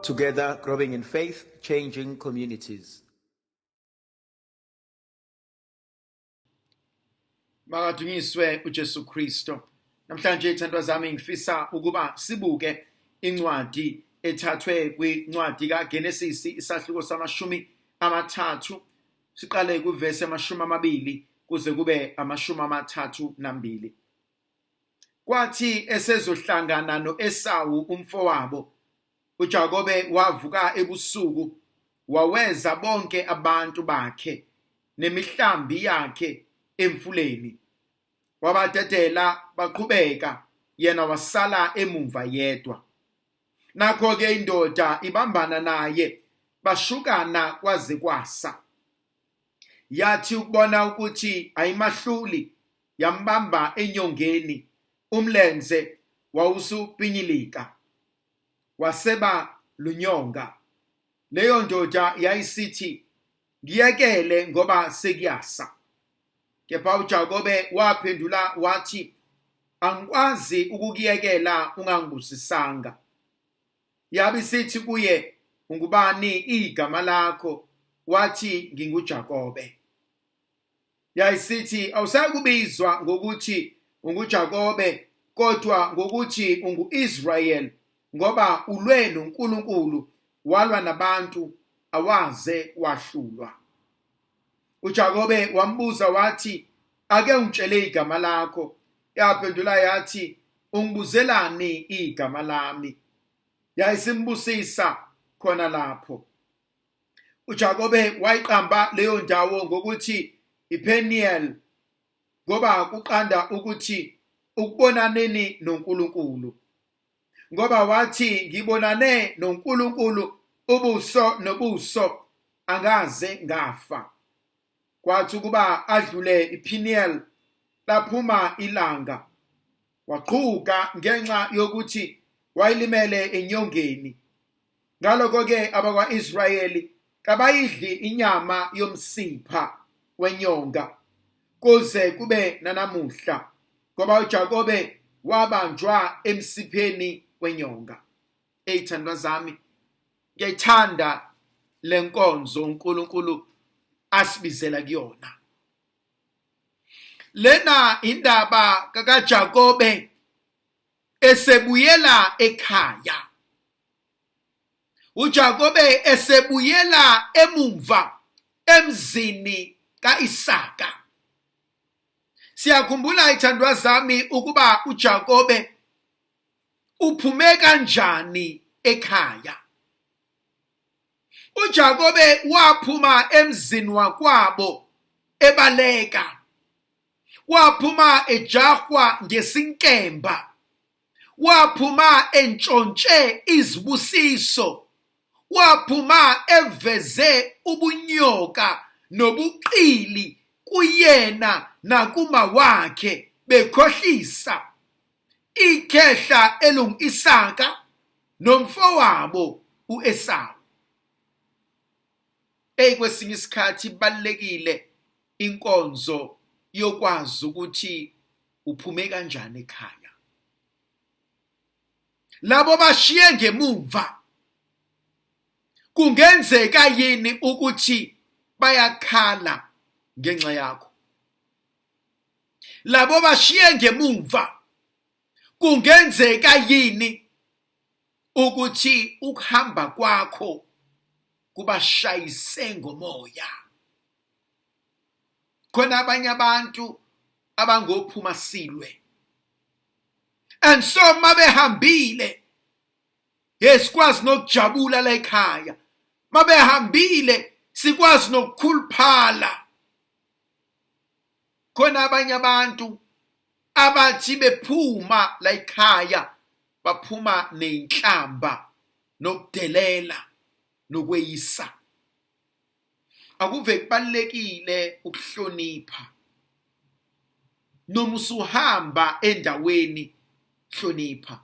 Together, growing in faith, changing communities. Makadunyiswe uJesu Kristo. Namhlanje ithandwa zami ngifisa ukuba sibuke incwadi ethathwe kwincwadi kaGenesisi isahluko samashumi amathathu. Siqale kuvesi amashumi amabili kuze kube amashumi amathathu nambili. Kwathi esezohlangana noEsawu umfowabo, uJakobe wavuka ebusuku waweza bonke abantu bakhe nemihlambi yakhe emfuleni. Wabadedela baqhubeka, yena wasala emumva yedwa. Nakho-ke indoda ibambana naye, bashukana kwaze kwasa. Yathi ukubona ukuthi ayimahluli, yambamba enyongeni, umlenze wawusupinyilika, waseba lunyonga. Leyo ndoda yayisithi, ngiyekele ngoba sekuyasa. Kepha uJakobe waphendula wathi, angikwazi ukukuyekela ungangibusisanga. Yabisithi kuye, ungubani igama lakho? Wathi, nginguJakobe. Yayisithi, awusakubizwa ngokuthi unguJakobe, kodwa ngokuthi ungu-Israyeli, ngoba ulwe noNkulunkulu, walwa nabantu, awaze wahlulwa. uJakobe wambuza wathi, ake ungitshele igama lakho. Yaphendula yathi, ungibuzelani igama lami? Yayisimbusisa khona lapho. uJakobe wayiqamba leyo ndawo ngokuthi iPeniel, ngoba kuqanda ukuthi ukubonaneni noNkulunkulu. Ngoba wathi, ngibonane noNkulunkulu ubuso nobuso, angaze ngafa. Kwathi ukuba adlule iPeniel, laphuma ilanga. Waqhuka ngenxa yokuthi wayilimele enyongeni. Ngalokho-ke abakwa-Israyeli kabayidli inyama yomsipha wenyonga kuze kube nanamuhla, ngoba uJakobe wabanjwa emsipheni wenyonga. Eyithandwa zami, ngiyayithanda le nkonzo uNkulunkulu asibizela kuyona. Lena indaba kaJakobe esebuyela ekhaya. uJakobe esebuyela emumva emzini kaIsaka. Siyakhumbula ithandwa zami ukuba uJakobe uphume kanjani ekhaya. uJakobe waphuma emzini wakwabo ebaleka. Waphuma ejahwa ngesinkemba. Waphuma entshontshe izibusiso. Waphuma eveze ubunyoka nobuqili kuyena nakuma wakhe, bekhohlisa ikhehla elungu-Isaka nomfowabo uEsawu. Kwesinye isikhathi balekile inkonzo yokwazi ukuthi uphume kanjani ekhaya. Labo bashiye ngemumva, kungenzeka yini ukuthi bayakhala ngenxa yakho? Labo bashiye ngemumva, kungenzeka yini ukuthi ukuhamba kwakho kubashayise ngomoya? Khona abanye abantu abangophuma silwe, and so mabehambile, sikwazi nokujabula la ekhaya. Mabehambile sikwazi nokukhuluphala. Khona abanye abantu abathi bephuma la ekhaya baphuma nenhlamba nokudelela nokweyisa. Akuve kubalekile ukuhlonipha. Noma usuhamba endaweni, hlonipha.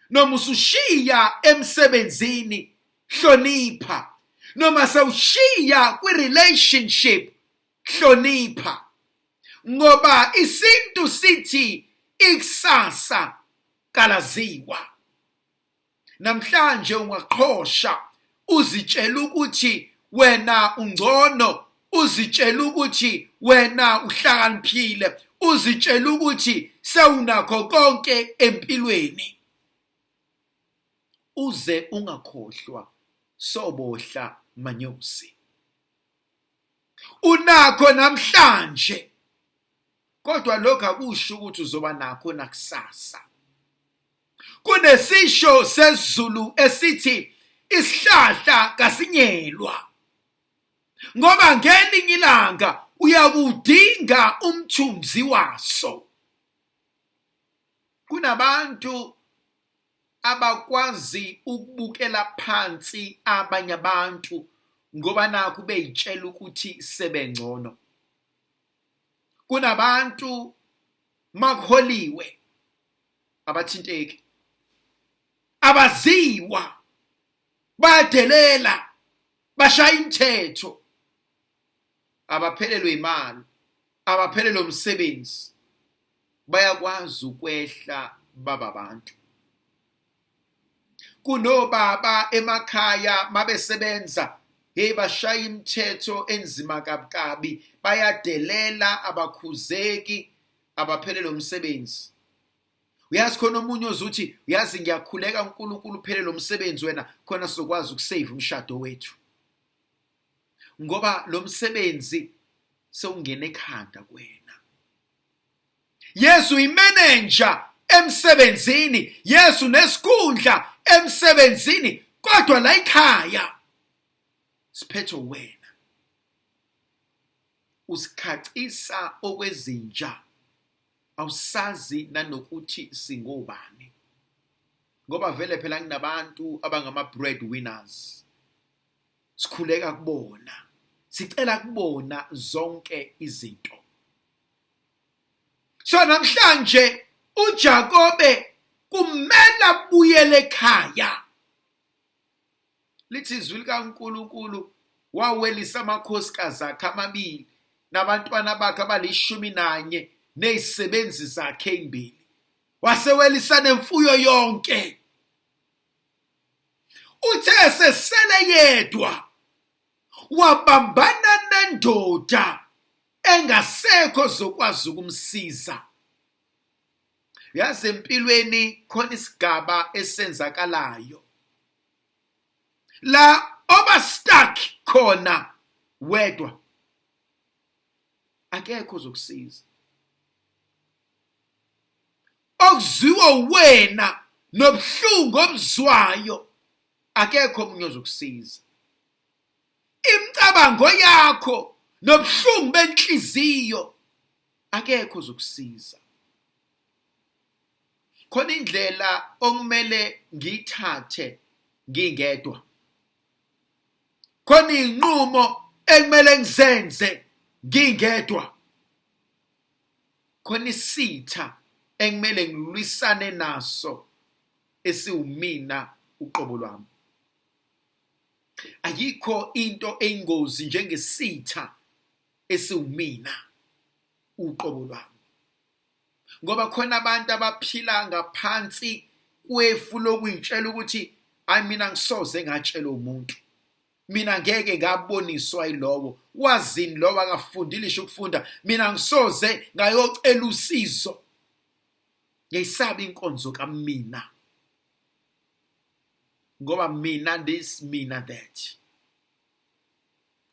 Noma usushiya emsebenzini, hlonipha. Noma sawushiya kwi-relationship, hlonipha. Ngoba isintu sithi ikusasa kalaziwa. namhlanje ungaqhosha uzitshela ukuthi wena ungcono, uzitshela ukuthi wena uhlakaniphile, uzitshela ukuthi sewunakho konke empilweni, uze ungakhohlwa sobohla manyosi. Unakho namhlanje, kodwa lokho akusho ukuthi uzoba nakho nakusasa. Kunesisho sesiZulu esithi isihlahla kasinyelwa, ngoba ngelinye ilanga uyakudinga umthunzi waso. Kunabantu abakwazi ukubukela phansi abanye abantu ngoba nakho beyitshela ukuthi sebengcono. Kunabantu makuholiwe abathinteki, abaziwa, bayadelela, bashaya imithetho, abaphelelwe imali, abaphelelwe umsebenzi, bayakwazi ukwehla baba abantu. Kunobaba emakhaya mabesebenza, bashaya imithetho enzima kabi, bayadelela, abakhuzeki, abaphelelwe umsebenzi. Uyazi khona omunye ozuthi uyazi ngiyakhuleka uNkulunkulu uphelele umsebenzi wena khona sizokwazi ukusave umshado wethu, ngoba lo msebenzi sewungena ekhanda kuwena. Yesu imanager emsebenzini, Yesu nesikhundla emsebenzini, kodwa la ekhaya siphethe wena. Usikhacisa okwezinja, awusazi nanokuthi singobani, ngoba vele phela kunabantu abangama breadwinners, sikhuleka kubona, sicela kubona zonke izinto. So namhlanje uJakobe kumele abuyele ekhaya. Lithi izwi likaNkulunkulu wawelisa amakhosikazi akhe amabili nabantwana bakhe abali-11 nezisebenzi zakhe ezimbili, wasewelisa nemfuyo yonke. Uthe sesele yedwa wabambana nendoda engasekho zokwazi ukumsiza. Yazi empilweni khona isigaba esenzakalayo la oba stuck khona wedwa, akekho zokusiza. Okuziwa wena nobuhlungu obuzwayo, akekho omunye ozokusiza. Imicabango yakho nobuhlungu benhliziyo, akekho ozokusiza. Khona indlela okumele ngiyithathe ngingedwa, khona inqumo ekumele ngizenze ngingedwa, khona isitha ekumele ngilwisane naso esiwumina uqobo lwami. Ayikho into eyingozi njengesitha esiwumina uqobo lwami, ngoba khona abantu abaphila ngaphansi kwefu lokuyitshela ukuthi hayi mina ngisoze ngatshela umuntu, mina ngeke ngaboniswa yilowo, wazini lowo akafundile isho ukufunda, mina ngisoze ngayocela usizo, ngiyisaba inkonzo kamina, ngoba mina this mina that.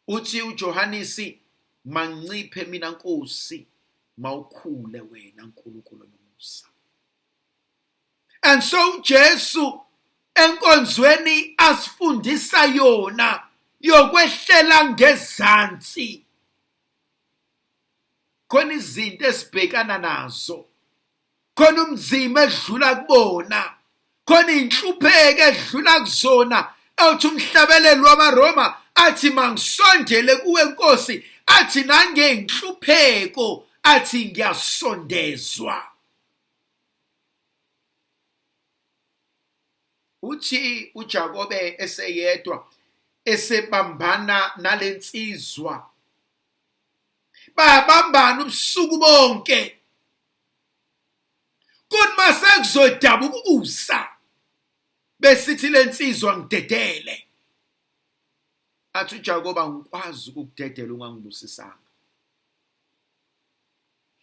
Uthi uJohanesi, manciphe mina Nkosi, mawukhule wena Nkulunkulu nomusa. And so Jesu enkonzweni asifundisa yona yokwehlela ngezansi, khona izinto esibhekana nazo, khona umzima edlula kubona, khona inhlupheko edlula kuzona. Awuthi umhlabeleli wamaRoma athi mangisondele kuwe Nkosi, athi nangenhlupheko athi ngiyasondezwa. Uthi uJakobe eseyedwa esebambana nalensizwa, bayabambana ubusuku bonke. Kuthi mase kuzodabuka ukusa besithi lensizwa ngidedele. Athi uJakoba ngikwazi ukukudedela ungangibusisanga.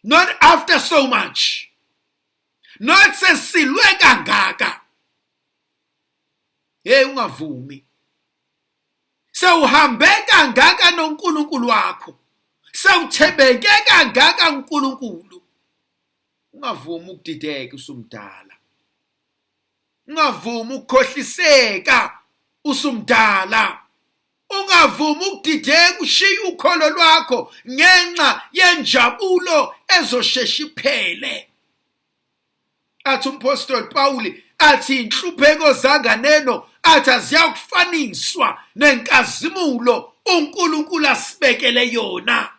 Not after so much. Not sesilwe kangaka. Hey ungavumi. Sewuhambe kangaka noNkulunkulu wakho. Sewuthembeke kangaka uNkulunkulu. Ungavumi ukudideka usumdala. Ungavumi ukukhohliseka usumdala. Ungavumi ukudideka ushiya ukholo lwakho ngenxa yenjabulo ezoshesha iphele. Athi umpostoli Pawuli athi inhlupheko zanganeno athi aziyakufaniswa nenkazimulo uNkulunkulu asibekele yona.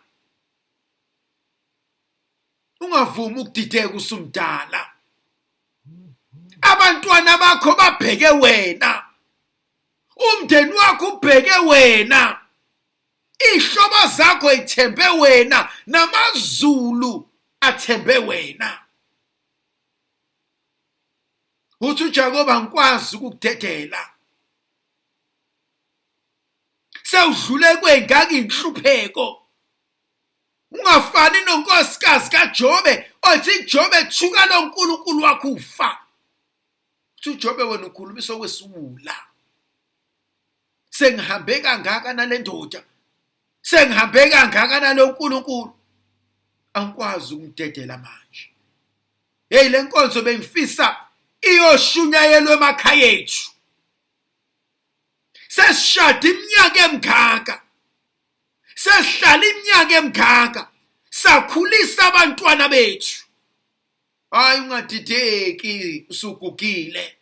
Ungavumi ukudideka usumdala. Abantwana bakho babheke wena. Umndeni wakho ubheke wena. Ihlobo zakho ithembe wena namazulu athembe wena. Uthi uJakoba ngikwazi ukukudedela. Sewudlule kwengaka inhlupheko. Ungafani nonkosikazi kaJobe othi Jobe thuka lo uNkulunkulu wakho ufa. Uthi uJobe wena ukhulumisa okwesibula. Sengihambe kangaka nalendoda. Sengihambe kangaka nalo uNkulunkulu. Angikwazi ukudedela manje. Hey lenkonzo bengifisa iyoshunyayelwe emakhaya ethu. Sesishada iminyaka emngaka. Sesihlala iminyaka emngaka. Sakhulisa abantwana bethu. Hayi ungadideki usugugile.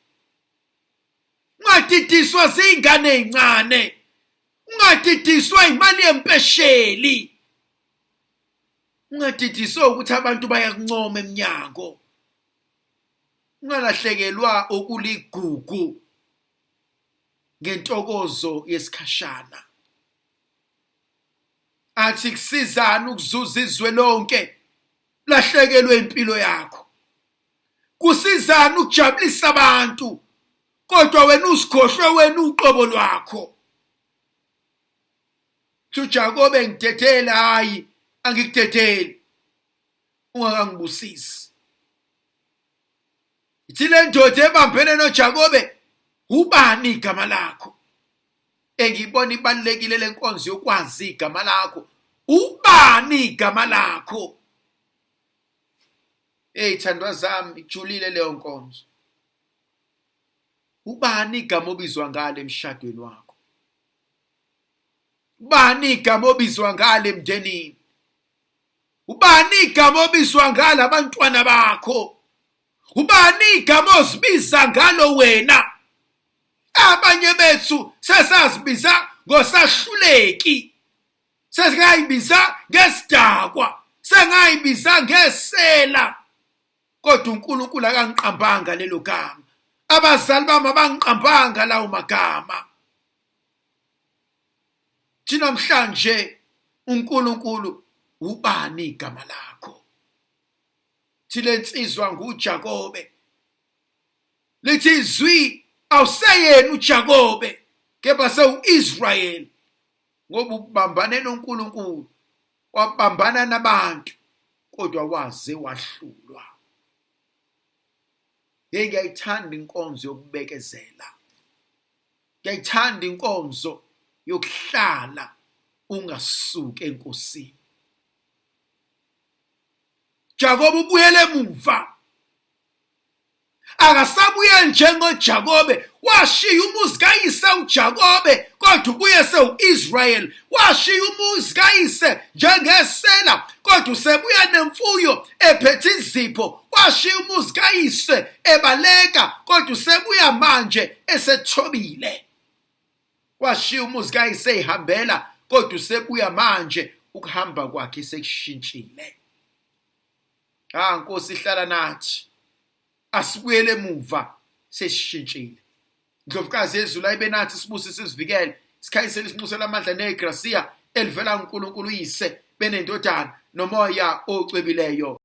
Ungadidiswa zingane ezincane. Ungadidiswa imali yempesheli. Ungadidiswa ukuthi abantu bayakuncoma eminyango. Ungalahlekelwa okuligugu ngentokozo yesikhashana. Athi kusizana ukuzuza izwe lonke lahlekelwe impilo yakho. Kusizana ukujabulisa abantu kodwa wena usikhohlwe wena uqobo lwakho. uJakobe ngidedela hayi angikudedeli. Ungangibusisi. Ithi le ndoda ebambene noJakobe ubani igama lakho? Engibona ibalekile lenkonzo yokwazi igama lakho. Ubani igama lakho? Hey thandwa zami ijulile leyo nkonzo. Ubani igama obizwa ngalo emshadweni wakho? Ubani igama obizwa ngalo emndenini? Ubani igama obizwa ngalo abantwana bakho? Ubani igama ozibiza ngalo wena? Abanye bethu sesazibiza ngosahluleki. Sesingayibiza ngesidakwa. Sengayibiza ngesela. Kodwa uNkulunkulu akangiqambanga lelo gama. Abazali bami abangiqambanga lawo magama. Thina namhlanje uNkulunkulu ubani igama lakho? Thile nsizwa nguJakobe. Lithi izwi awuseyena uJakobe kepha sewuIsrael. Ngoba ubambane noNkulunkulu, wabambana nabantu kodwa waze wahlulwa. Hey ngiyayithanda inkonzo yokubekezela. Ngiyayithanda inkonzo yokuhlala ungasuki eNkosini. Jakobe ubuyele emuva. Akasabuye njengoJakobe. Washiya umuzi kayise uJakobe kodwa ubuye sewuIsrael. Washiya umuzi kayise njengesela kodwa usebuya nemfuyo ephethe izipho. Washiya umuzi kayise ebaleka kodwa usebuya manje esethobile. Washiya umuzi kayise ehambela kodwa usebuya manje ukuhamba kwakhe sekushintshile. Nkosi ihlala nathi. Asibuyele emuva sesishintshile. Ndlovukazi yezulu ayibe nathi sibusise sivikele. Sikhanyisele isinxusela amandla negracia elivela kuNkulunkulu uyise benendodana nomoya ocwebileyo.